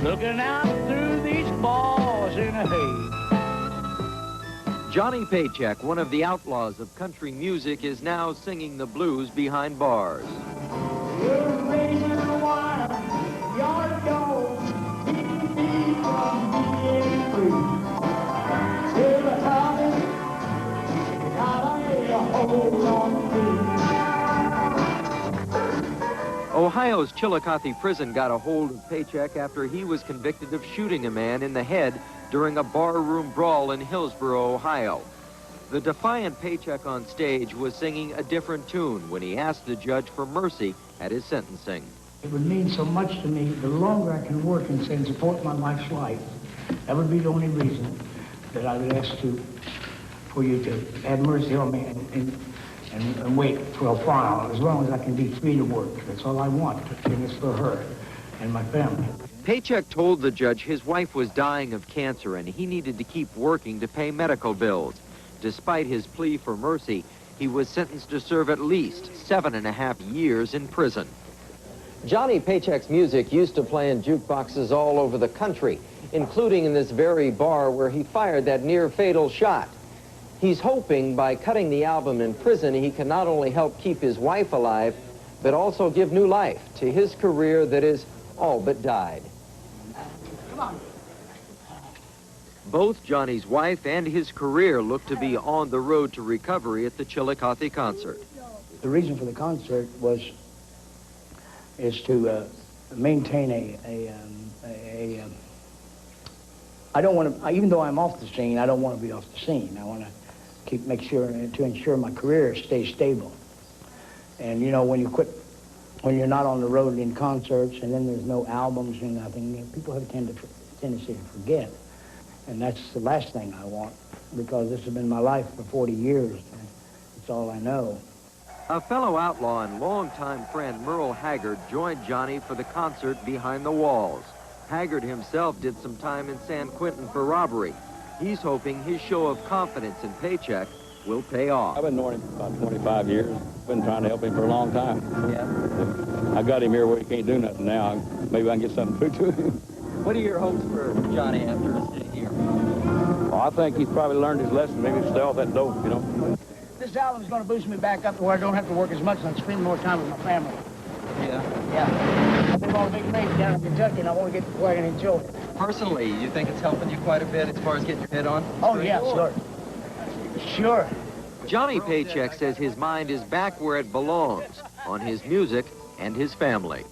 looking out through these balls in a haze. Johnny Paycheck, one of the outlaws of country music, is now singing the blues behind bars. You're raising a wire, your dog, keep me from being free. Till the time, gotta lay a hold on me. Ohio's Chillicothe prison got a hold of Paycheck after he was convicted of shooting a man in the head during a barroom brawl in Hillsboro, Ohio. The defiant Paycheck on stage was singing a different tune when he asked the judge for mercy at his sentencing. It would mean so much to me, the longer I can work and support my wife's life. That would be the only reason that I would ask for you to have mercy on me and wait for a while, as long as I can be free to work. That's all I want, and it's for her and my family. Paycheck told the judge his wife was dying of cancer and he needed to keep working to pay medical bills. Despite his plea for mercy, he was sentenced to serve at least 7.5 years in prison. Johnny Paycheck's music used to play in jukeboxes all over the country, including in this very bar where he fired that near-fatal shot. He's hoping by cutting the album in prison, he can not only help keep his wife alive, but also give new life to his career that is all but died. Come on. Both Johnny's wife and his career look to be on the road to recovery at the Chillicothe concert. The reason for the concert is to maintain I don't want to, even though I'm off the scene, I don't want to be off the scene. I want to make sure to ensure my career stays stable. And you know, when you're not on the road in concerts and then there's no albums and nothing, people have a tendency to forget. And that's the last thing I want, because this has been my life for 40 years. And it's all I know. A fellow outlaw and longtime friend, Merle Haggard, joined Johnny for the concert Behind the Walls. Haggard himself did some time in San Quentin for robbery. He's hoping his show of confidence in Paycheck will pay off. I've been knowing him for about 25 years. Been trying to help him for a long time. Yeah. I got him here where he can't do nothing now. Maybe I can get something through to him. What are your hopes for Johnny after sitting here? Well, I think he's probably learned his lesson. Maybe stay off that dope, you know. This album's going to boost me back up to where I don't have to work as much and I spend more time with my family. Yeah. I've been on a big race down in Kentucky and I want to get to where I can enjoy it. Personally, you think it's helping you quite a bit as far as getting your head on? Oh, yeah, sure. Sure. Johnny Paycheck says his mind is back where it belongs, on his music and his family.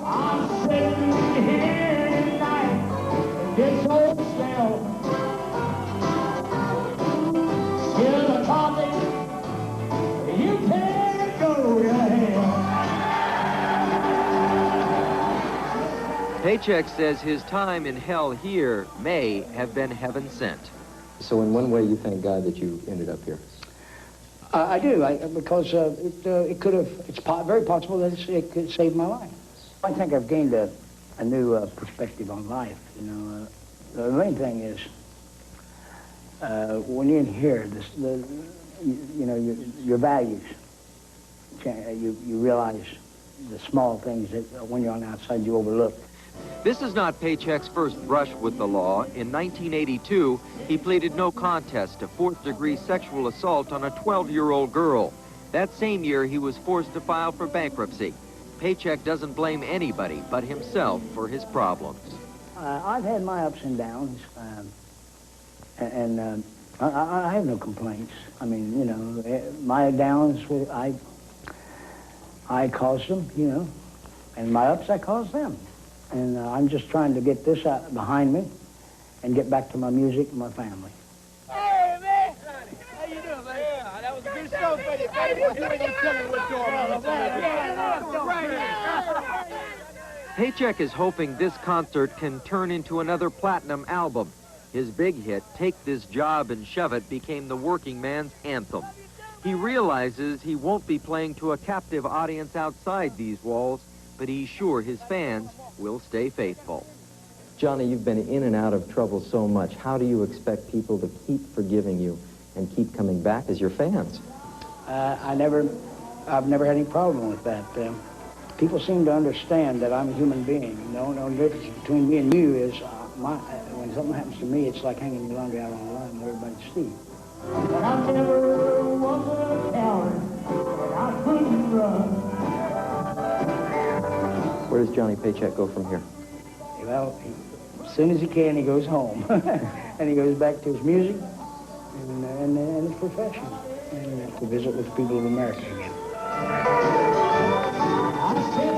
I'm sitting here tonight, this old cell. Chillicothe, you can't go to hell. Paycheck says his time in hell here may have been heaven sent. So in one way, you thank God that you ended up here? I do, because it could have, very possible that it could save my life. I think I've gained a new perspective on life, you know. The main thing is, when you're in here, you know, your values, you realize the small things that when you're on the outside you overlook. This is not Paycheck's first brush with the law. In 1982, he pleaded no contest to fourth-degree sexual assault on a 12-year-old girl. That same year, he was forced to file for bankruptcy. Paycheck doesn't blame anybody but himself for his problems. I've had my ups and downs, and I have no complaints. I mean, you know, my downs, I caused them, you know, and my ups, I caused them. And I'm just trying to get this out behind me and get back to my music and my family. Hey, man! How you doing, man? Yeah, that was a good show, buddy. You ain't gonna tell me what's going on. Paycheck is hoping this concert can turn into another platinum album. His big hit, Take This Job and Shove It, became the working man's anthem. He realizes he won't be playing to a captive audience outside these walls, but he's sure his fans will stay faithful. Johnny, you've been in and out of trouble so much. How do you expect people to keep forgiving you and keep coming back as your fans? I've never had any problem with that. people seem to understand that I'm a human being. The only difference between me and you is when something happens to me, it's like hanging your laundry out on the line and everybody sees. But I never was a coward, and I couldn't run. Where does Johnny Paycheck go from here? Well, as soon as he can, he goes home. And he goes back to his music and his profession. And to visit with the people of America again. I said